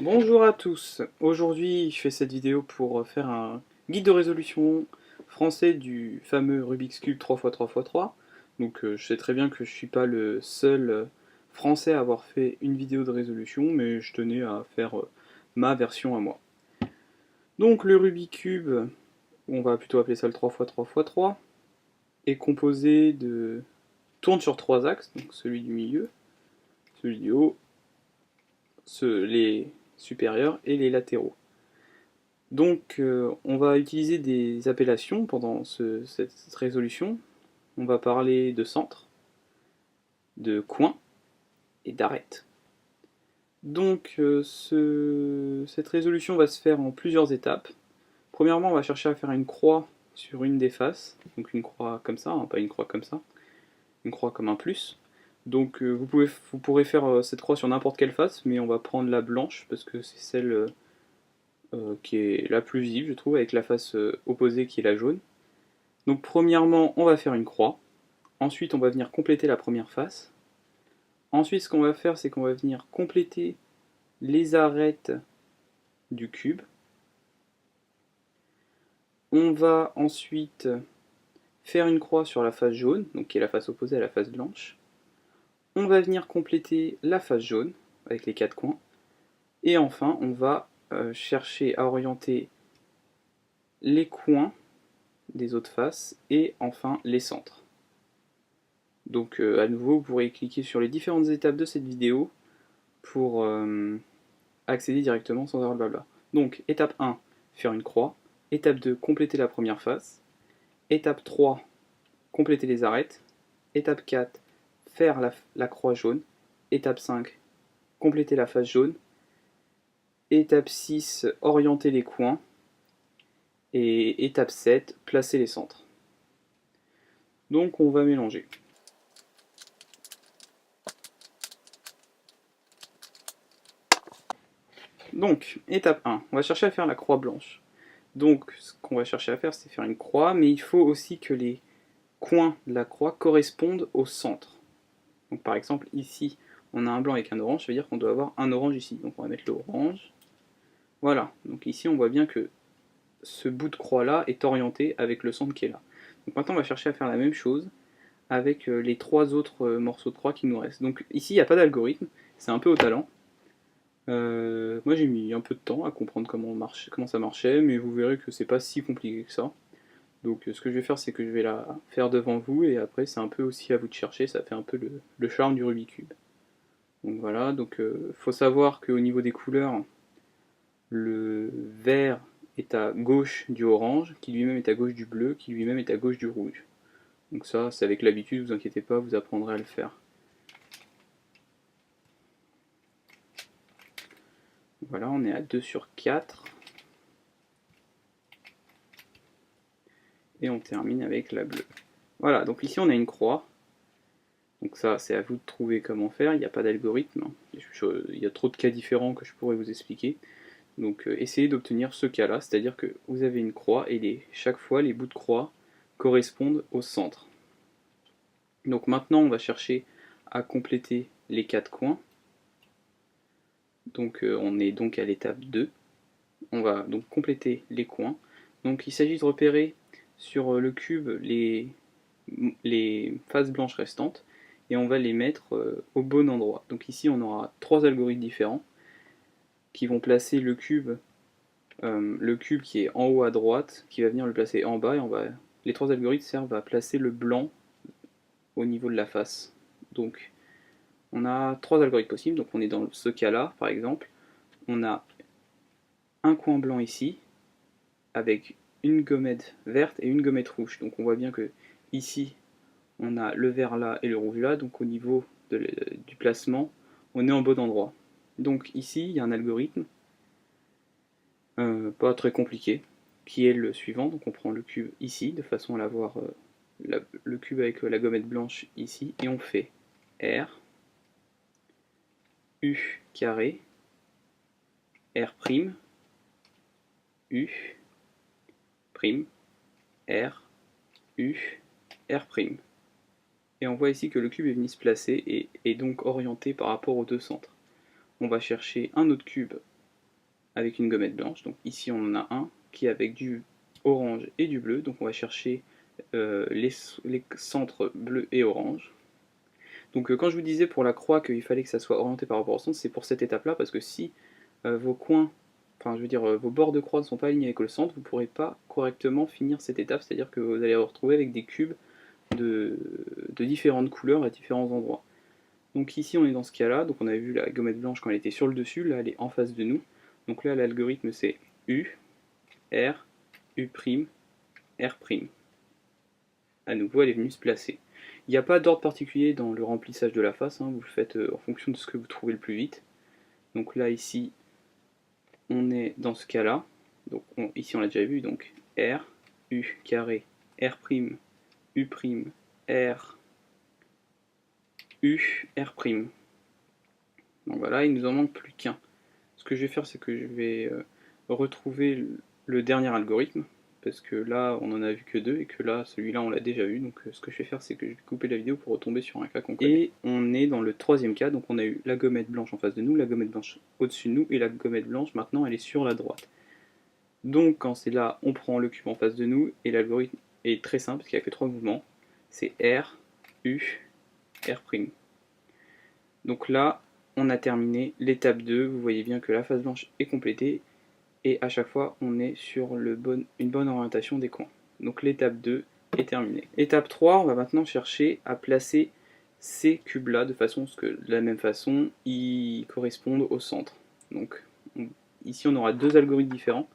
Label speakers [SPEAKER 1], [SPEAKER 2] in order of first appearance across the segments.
[SPEAKER 1] Bonjour à tous, aujourd'hui je fais cette vidéo pour faire un guide de résolution français du fameux Rubik's Cube 3x3x3. Donc je sais très bien que je suis pas le seul français à avoir fait une vidéo de résolution, mais je tenais à faire ma version à moi. Donc le Rubik's Cube, on va plutôt appeler ça le 3x3x3, est composé de... tourne sur trois axes, donc celui du milieu, celui du haut, les supérieurs et les latéraux. Donc on va utiliser des appellations pendant cette résolution. On va parler de centre, de coin et d'arête. Donc cette résolution va se faire en plusieurs étapes. Premièrement, on va chercher à faire une croix sur une des faces. Donc une croix comme ça, hein, pas une croix comme ça. Une croix comme un plus. Donc vous pourrez faire cette croix sur n'importe quelle face, mais on va prendre la blanche parce que c'est celle qui est la plus visible, je trouve, avec la face opposée qui est la jaune. Donc premièrement, on va faire une croix. Ensuite, on va venir compléter la première face. Ensuite, ce qu'on va faire, c'est qu'on va venir compléter les arêtes du cube. On va ensuite faire une croix sur la face jaune, donc qui est la face opposée à la face blanche. On va venir compléter la face jaune avec les quatre coins. Et enfin, on va chercher à orienter les coins des autres faces et enfin les centres. Donc à nouveau, vous pourrez cliquer sur les différentes étapes de cette vidéo pour accéder directement sans avoir le blabla. Donc étape 1, faire une croix. Étape 2, compléter la première face. Étape 3, compléter les arêtes. Étape 4, faire la croix jaune. Étape 5, compléter la face jaune. Étape 6, orienter les coins. Et étape 7, placer les centres. Donc on va mélanger. Donc, étape 1, on va chercher à faire la croix blanche. Donc, ce qu'on va chercher à faire, c'est faire une croix, mais il faut aussi que les coins de la croix correspondent au centre. Donc, par exemple, ici, on a un blanc avec un orange, ça veut dire qu'on doit avoir un orange ici. Donc, on va mettre l'orange. Voilà, donc ici, on voit bien que ce bout de croix-là est orienté avec le centre qui est là. Donc, maintenant, on va chercher à faire la même chose avec les trois autres morceaux de croix qui nous restent. Donc, ici, il n'y a pas d'algorithme, c'est un peu au talent. Moi j'ai mis un peu de temps à comprendre comment ça marchait, mais vous verrez que c'est pas si compliqué que ça. Donc ce que je vais faire, c'est que je vais la faire devant vous, et après c'est un peu aussi à vous de chercher, ça fait un peu le charme du Rubik's Cube. Donc voilà, donc faut savoir qu'au niveau des couleurs, le vert est à gauche du orange, qui lui-même est à gauche du bleu, qui lui-même est à gauche du rouge. Donc ça, c'est avec l'habitude, vous inquiétez pas, vous apprendrez à le faire. Voilà, on est à 2 sur 4. Et on termine avec la bleue. Voilà, donc ici on a une croix. Donc ça, c'est à vous de trouver comment faire, il n'y a pas d'algorithme. Il y a trop de cas différents que je pourrais vous expliquer. Donc essayez d'obtenir ce cas-là, c'est-à-dire que vous avez une croix et chaque fois les bouts de croix correspondent au centre. Donc maintenant on va chercher à compléter les quatre coins. Donc on est donc à l'étape 2. On va donc compléter les coins. Donc il s'agit de repérer sur le cube les faces blanches restantes et on va les mettre au bon endroit. Donc ici on aura trois algorithmes différents qui vont placer le cube qui est en haut à droite, qui va venir le placer en bas, et les trois algorithmes servent à placer le blanc au niveau de la face. Donc on a trois algorithmes possibles, donc on est dans ce cas-là par exemple, on a un coin blanc ici, avec une gommette verte et une gommette rouge. Donc on voit bien que ici on a le vert là et le rouge là, donc au niveau du placement, on est en bon endroit. Donc ici, il y a un algorithme, pas très compliqué, qui est le suivant. Donc on prend le cube ici, de façon à l'avoir le cube avec la gommette blanche ici, et on fait R, U carré, R prime, U, prime, R, U, R prime. Et on voit ici que le cube est venu se placer et est donc orienté par rapport aux deux centres. On va chercher un autre cube avec une gommette blanche. Donc ici on en a un qui est avec du orange et du bleu, donc on va chercher les centres bleus et orange. Donc quand je vous disais pour la croix qu'il fallait que ça soit orienté par rapport au centre, c'est pour cette étape-là, parce que si vos coins, enfin je veux dire vos bords de croix ne sont pas alignés avec le centre, vous ne pourrez pas correctement finir cette étape, c'est-à-dire que vous allez vous retrouver avec des cubes de différentes couleurs à différents endroits. Donc ici on est dans ce cas-là, donc on avait vu la gommette blanche quand elle était sur le dessus, là elle est en face de nous. Donc là l'algorithme c'est U, R, U', R'. À nouveau elle est venue se placer. Il n'y a pas d'ordre particulier dans le remplissage de la face, hein, vous le faites en fonction de ce que vous trouvez le plus vite. Donc là ici on est dans ce cas-là, donc ici on l'a déjà vu, donc R, U carré, R', U', R, U, R'. Donc voilà, il nous en manque plus qu'un. Ce que je vais faire, c'est que je vais retrouver le dernier algorithme, parce que là, on en a vu que deux, et que là, celui-là, on l'a déjà vu. Donc ce que je vais faire, c'est que je vais couper la vidéo pour retomber sur un cas qu'on connaît. Et on est dans le troisième cas, donc on a eu la gommette blanche en face de nous, la gommette blanche au-dessus de nous, et la gommette blanche, maintenant, elle est sur la droite. Donc quand c'est là, on prend le cube en face de nous, et l'algorithme est très simple, parce qu'il n'y a que trois mouvements. C'est R, U, R'. Donc là, on a terminé l'étape 2, vous voyez bien que la face blanche est complétée, et à chaque fois on est sur une bonne orientation des coins. Donc l'étape 2 est terminée. Étape 3, on va maintenant chercher à placer ces cubes là de façon que de la même façon ils correspondent au centre. Donc ici on aura deux algorithmes différents.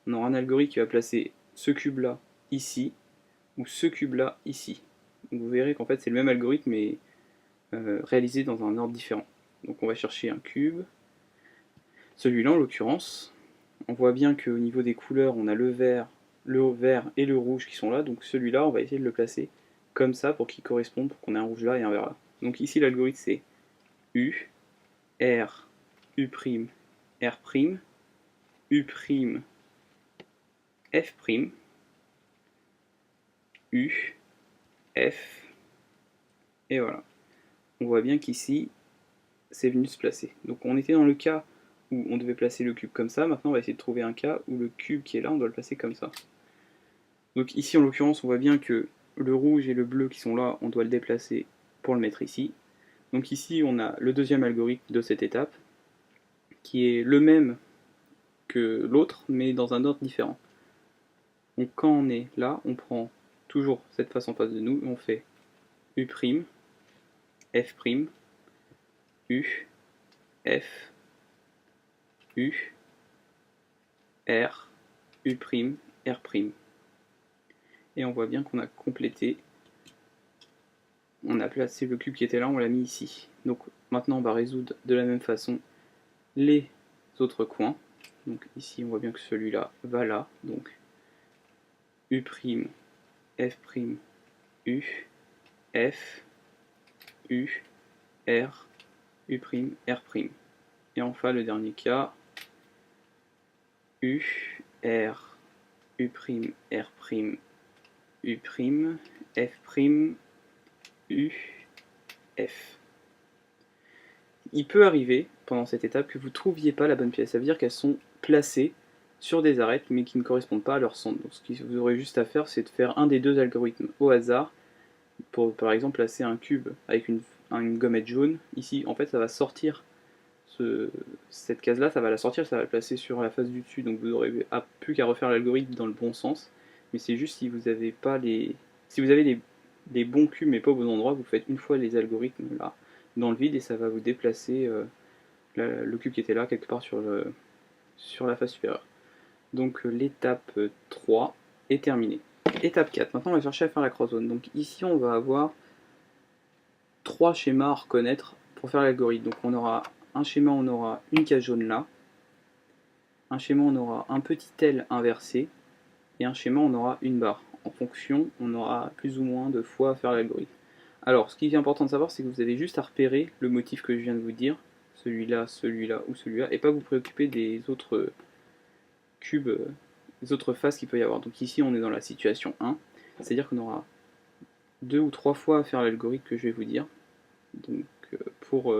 [SPEAKER 1] On aura un algorithme qui va placer ce cube là ici ou ce cube là ici. Donc vous verrez qu'en fait c'est le même algorithme mais réalisé dans un ordre différent. Donc on va chercher un cube, celui-là en l'occurrence. On voit bien qu'au niveau des couleurs, on a le vert et le rouge qui sont là. Donc celui-là, on va essayer de le placer comme ça pour qu'il corresponde, pour qu'on ait un rouge là et un vert là. Donc ici, l'algorithme c'est U, R, U', R', U', F', U, F, et voilà. On voit bien qu'ici, c'est venu se placer. Donc on était dans le cas où on devait placer le cube comme ça. Maintenant, on va essayer de trouver un cas où le cube qui est là, on doit le placer comme ça. Donc ici, en l'occurrence, on voit bien que le rouge et le bleu qui sont là, on doit le déplacer pour le mettre ici. Donc ici, on a le deuxième algorithme de cette étape, qui est le même que l'autre, mais dans un ordre différent. Donc quand on est là, on prend toujours cette face en face de nous, et on fait U', F', U, F, U, R, U', R'. Et on voit bien qu'on a complété. On a placé le cube qui était là, on l'a mis ici. Donc maintenant on va résoudre de la même façon les autres coins. Donc ici on voit bien que celui-là va là. Donc U', F', U, F, U, R, U', R'. Et enfin le dernier cas, U, R, U', R', U', F', U, F. Il peut arriver, pendant cette étape, que vous ne trouviez pas la bonne pièce. Ça veut dire qu'elles sont placées sur des arêtes, mais qui ne correspondent pas à leur centre. Donc ce que vous aurez juste à faire, c'est de faire un des deux algorithmes au hasard, pour par exemple placer un cube avec une gommette jaune. Ici, en fait, ça va sortir, cette case-là, ça va la sortir, ça va la placer sur la face du dessus, donc vous n'aurez plus qu'à refaire l'algorithme dans le bon sens. Mais c'est juste si vous avez pas si vous avez des bons cubes mais pas au bon endroit, vous faites une fois les algorithmes là dans le vide et ça va vous déplacer le cube qui était là quelque part sur la face supérieure. Donc l'étape 3 est terminée. Étape 4, maintenant on va chercher à faire la cross-zone. Donc ici on va avoir trois schémas à reconnaître pour faire l'algorithme. Donc on aura un schéma, on aura une case jaune là, un schéma on aura un petit L inversé, et un schéma on aura une barre. En fonction, on aura plus ou moins de fois à faire l'algorithme. Alors, ce qui est important de savoir, c'est que vous avez juste à repérer le motif que je viens de vous dire, celui-là, celui-là ou celui-là, et pas vous préoccuper des autres cubes, des autres faces qu'il peut y avoir. Donc ici, on est dans la situation 1, c'est-à-dire qu'on aura 2 ou 3 fois à faire l'algorithme que je vais vous dire, donc, pour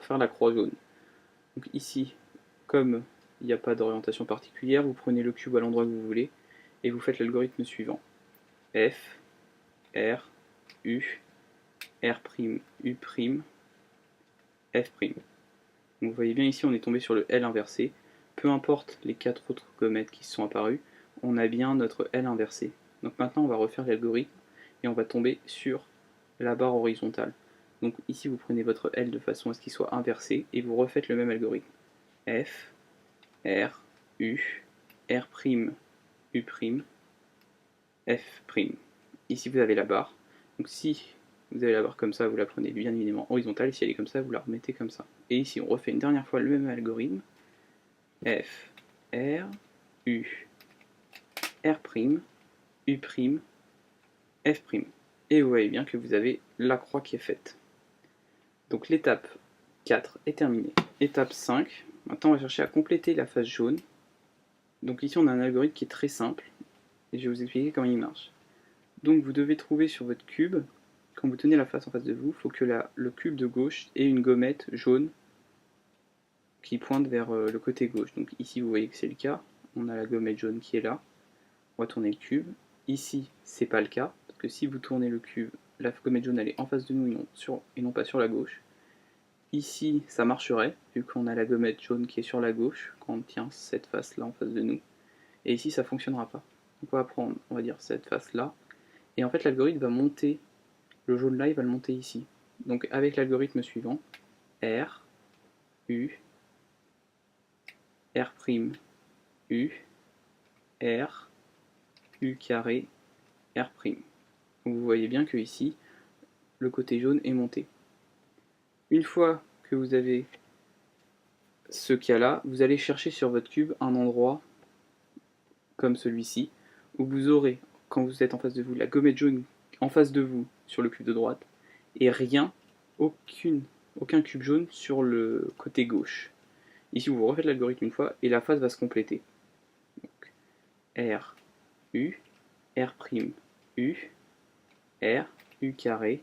[SPEAKER 1] faire la croix jaune. Donc ici, comme il n'y a pas d'orientation particulière, vous prenez le cube à l'endroit que vous voulez, et vous faites l'algorithme suivant. F, R, U, R', U', F'. Donc vous voyez bien ici, on est tombé sur le L inversé. Peu importe les 4 autres gommettes qui se sont apparus, on a bien notre L inversé. Donc maintenant, on va refaire l'algorithme et on va tomber sur la barre horizontale. Donc ici, vous prenez votre L de façon à ce qu'il soit inversé et vous refaites le même algorithme. F, R, U, R', U', F'. Ici, vous avez la barre. Donc si vous avez la barre comme ça, vous la prenez bien évidemment horizontale, et si elle est comme ça, vous la remettez comme ça. Et ici, on refait une dernière fois le même algorithme. F, R, U, R', U', F'. Et vous voyez bien que vous avez la croix qui est faite. Donc l'étape 4 est terminée. Étape 5, maintenant on va chercher à compléter la face jaune. Donc ici on a un algorithme qui est très simple, et je vais vous expliquer comment il marche. Donc vous devez trouver sur votre cube, quand vous tenez la face en face de vous, il faut que le cube de gauche ait une gommette jaune qui pointe vers le côté gauche. Donc ici vous voyez que c'est le cas, on a la gommette jaune qui est là, on va tourner le cube. Ici c'est pas le cas, parce que si vous tournez le cube, la gommette jaune elle est en face de nous et non pas sur la gauche. Ici ça marcherait, vu qu'on a la gommette jaune qui est sur la gauche, quand on tient cette face là en face de nous. Et ici ça fonctionnera pas. Donc on va prendre, on va dire cette face là, et en fait l'algorithme va monter, le jaune là il va le monter ici. Donc avec l'algorithme suivant, R, U, R', U, R, U carré, R'. Donc vous voyez bien que ici, le côté jaune est monté. Une fois que vous avez ce cas-là, vous allez chercher sur votre cube un endroit comme celui-ci, où vous aurez, quand vous êtes en face de vous, la gommette jaune en face de vous sur le cube de droite, et rien, aucun cube jaune sur le côté gauche. Ici, vous refaites l'algorithme une fois, et la phase va se compléter. Donc, R, U, R', U, R, U carré,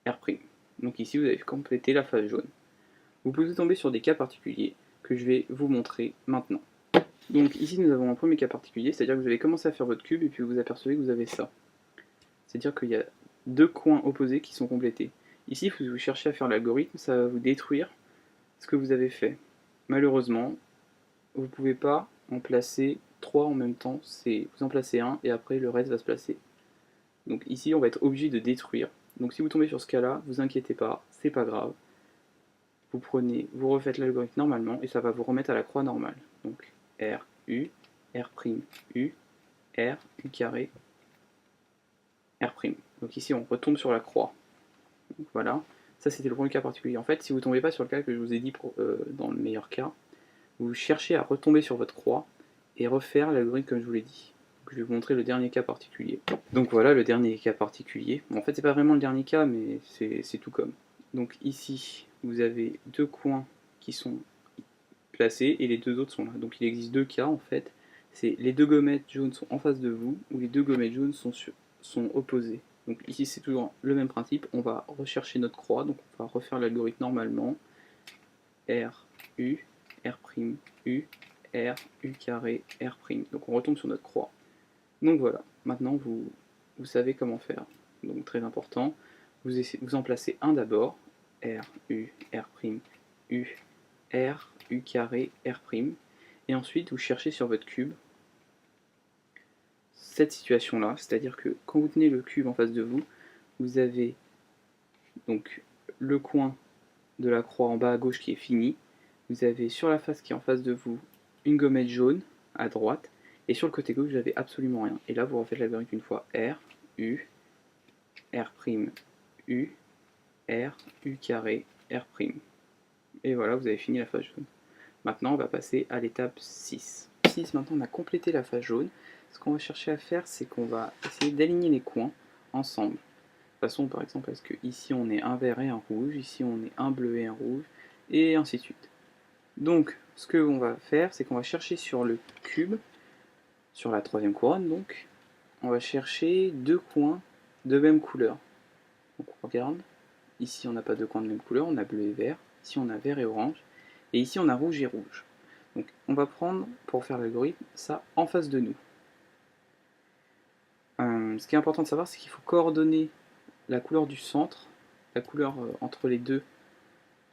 [SPEAKER 1] R'. Donc ici, vous avez complété la phase jaune. Vous pouvez tomber sur des cas particuliers que je vais vous montrer maintenant. Donc ici, nous avons un premier cas particulier, c'est-à-dire que vous avez commencé à faire votre cube et puis vous apercevez que vous avez ça. C'est-à-dire qu'il y a deux coins opposés qui sont complétés. Ici, si vous cherchez à faire l'algorithme, ça va vous détruire ce que vous avez fait. Malheureusement, vous ne pouvez pas en placer 3 en même temps, vous en placez un et après le reste va se placer. Donc ici, on va être obligé de détruire. Donc si vous tombez sur ce cas-là, vous inquiétez pas, c'est pas grave. Vous refaites l'algorithme normalement et ça va vous remettre à la croix normale. Donc R, U, R', U, R, U carré, R'. Donc ici, on retombe sur la croix. Donc voilà, ça c'était le premier cas particulier. En fait, si vous ne tombez pas sur le cas que je vous ai dit dans le meilleur cas, vous cherchez à retomber sur votre croix et refaire l'algorithme comme je vous l'ai dit. Donc, je vais vous montrer le dernier cas particulier. Donc voilà le dernier cas particulier. Bon, en fait, c'est pas vraiment le dernier cas, mais c'est tout comme. Donc ici, vous avez deux coins qui sont placés et les deux autres sont là. Donc il existe deux cas en fait. C'est les deux gommettes jaunes sont en face de vous ou les deux gommettes jaunes sont opposées. Donc ici c'est toujours le même principe, on va rechercher notre croix, donc on va refaire l'algorithme normalement. R, U, R', U, R, U carré, R'. Donc on retombe sur notre croix. Donc voilà, maintenant vous savez comment faire. Donc très important, vous en placez un d'abord, R, U, R', U, R, U carré, R', et ensuite vous cherchez sur votre cube cette situation-là, c'est-à-dire que quand vous tenez le cube en face de vous, vous avez donc le coin de la croix en bas à gauche qui est fini, vous avez sur la face qui est en face de vous une gommette jaune à droite, et sur le côté gauche vous n'avez absolument rien. Et là vous refaites l'algorithme une fois, R, U, R', U, R, U carré, R'. Et voilà, vous avez fini la face jaune. Maintenant on va passer à l'étape 6. Maintenant on a complété la face jaune. Ce qu'on va chercher à faire, c'est qu'on va essayer d'aligner les coins ensemble. De façon, par exemple, à ce que ici on ait un vert et un rouge, ici on ait un bleu et un rouge, et ainsi de suite. Donc, ce qu'on va faire, c'est qu'on va chercher sur le cube, sur la troisième couronne, donc, on va chercher deux coins de même couleur. Donc on regarde, ici on n'a pas deux coins de même couleur, on a bleu et vert, ici on a vert et orange, et ici on a rouge et rouge. Donc on va prendre, pour faire l'algorithme, ça en face de nous. Ce qui est important de savoir, c'est qu'il faut coordonner la couleur du centre, la couleur entre les deux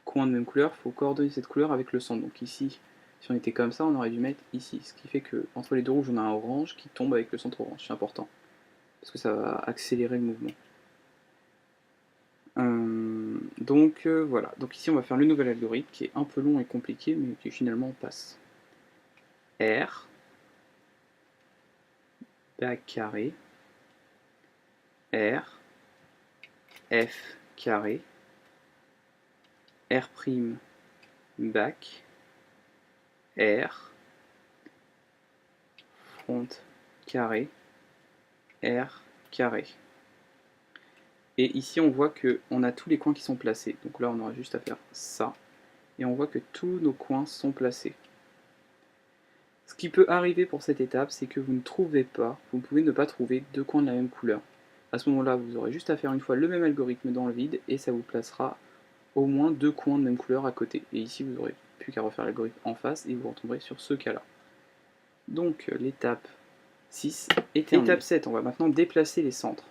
[SPEAKER 1] coins de même couleur, il faut coordonner cette couleur avec le centre. Donc ici, si on était comme ça, on aurait dû mettre ici. Ce qui fait que entre les deux rouges, on a un orange qui tombe avec le centre orange. C'est important, parce que ça va accélérer le mouvement. Voilà. Donc ici, on va faire le nouvel algorithme qui est un peu long et compliqué, mais qui finalement passe. R, bac carré, R, F carré, R prime, bac, R, front carré, R carré. Et ici on voit qu'on a tous les coins qui sont placés. Donc là on aura juste à faire ça. Et on voit que tous nos coins sont placés. Ce qui peut arriver pour cette étape, c'est que vous ne trouvez pas, vous pouvez ne pas trouver deux coins de la même couleur. À ce moment-là, vous aurez juste à faire une fois le même algorithme dans le vide et ça vous placera au moins deux coins de même couleur à côté. Et ici, vous n'aurez plus qu'à refaire l'algorithme en face et vous retomberez sur ce cas-là. Donc l'étape 6 est terminée. Étape 7, on va maintenant déplacer les centres.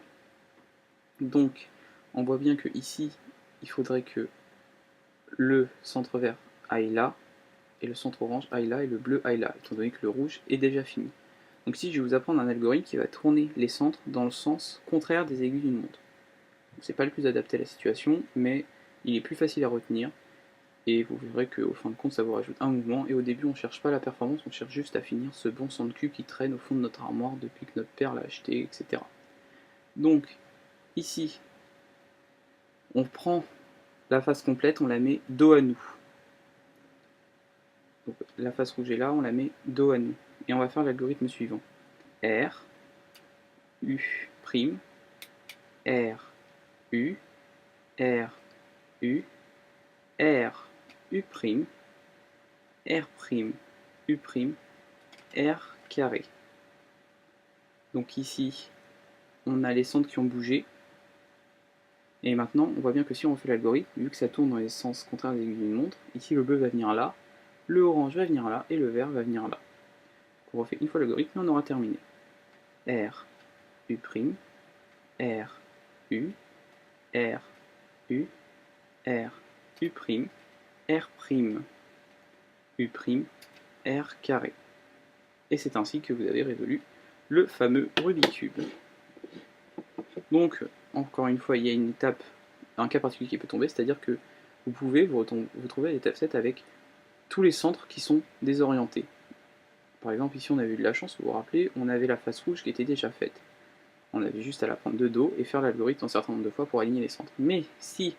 [SPEAKER 1] Donc, on voit bien que ici, il faudrait que le centre vert aille là, et le centre orange aille là, et le bleu aille là, étant donné que le rouge est déjà fini. Donc ici, je vais vous apprendre un algorithme qui va tourner les centres dans le sens contraire des aiguilles d'une montre. C'est pas le plus adapté à la situation, mais il est plus facile à retenir, et vous verrez qu'au fin de compte, ça vous rajoute un mouvement, et au début, on ne cherche pas la performance, on cherche juste à finir ce bon centre cube qui traîne au fond de notre armoire depuis que notre père l'a acheté, etc. Donc, ici, on prend la face complète, on la met dos à nous. Donc, la face rouge est là, on la met dos à nous. Et on va faire l'algorithme suivant. R, U', R, U, R, U, R, U', R', U', R carré. Donc ici, on a les centres qui ont bougé. Et maintenant, on voit bien que si on fait l'algorithme, vu que ça tourne dans les sens contraires des aiguilles d'une montre, ici le bleu va venir là, le orange va venir là, et le vert va venir là. On refait une fois l'algorithme et on aura terminé. R, U', R, U, R, U, R, U', R', U', R carré. Et c'est ainsi que vous avez résolu le fameux Rubik's Cube. Donc, encore une fois, il y a une étape, un cas particulier qui peut tomber, c'est-à-dire que vous pouvez vous trouver à l'étape 7 avec tous les centres qui sont désorientés. Par exemple, ici on avait eu de la chance, vous vous rappelez, on avait la face rouge qui était déjà faite. On avait juste à la prendre de dos et faire l'algorithme un certain nombre de fois pour aligner les centres. Mais si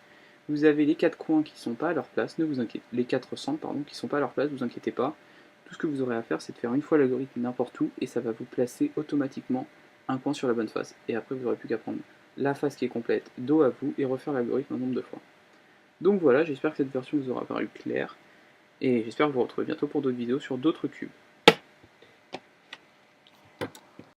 [SPEAKER 1] vous avez les 4 coins qui ne sont pas à leur place, ne vous inquiétez, les 4 centres pardon, qui ne sont pas à leur place, ne vous inquiétez pas. Tout ce que vous aurez à faire, c'est de faire une fois l'algorithme n'importe où et ça va vous placer automatiquement un coin sur la bonne face. Et après, vous n'aurez plus qu'à prendre la face qui est complète, dos à vous, et refaire l'algorithme un nombre de fois. Donc voilà, j'espère que cette version vous aura paru claire, et j'espère vous retrouver bientôt pour d'autres vidéos sur d'autres cubes.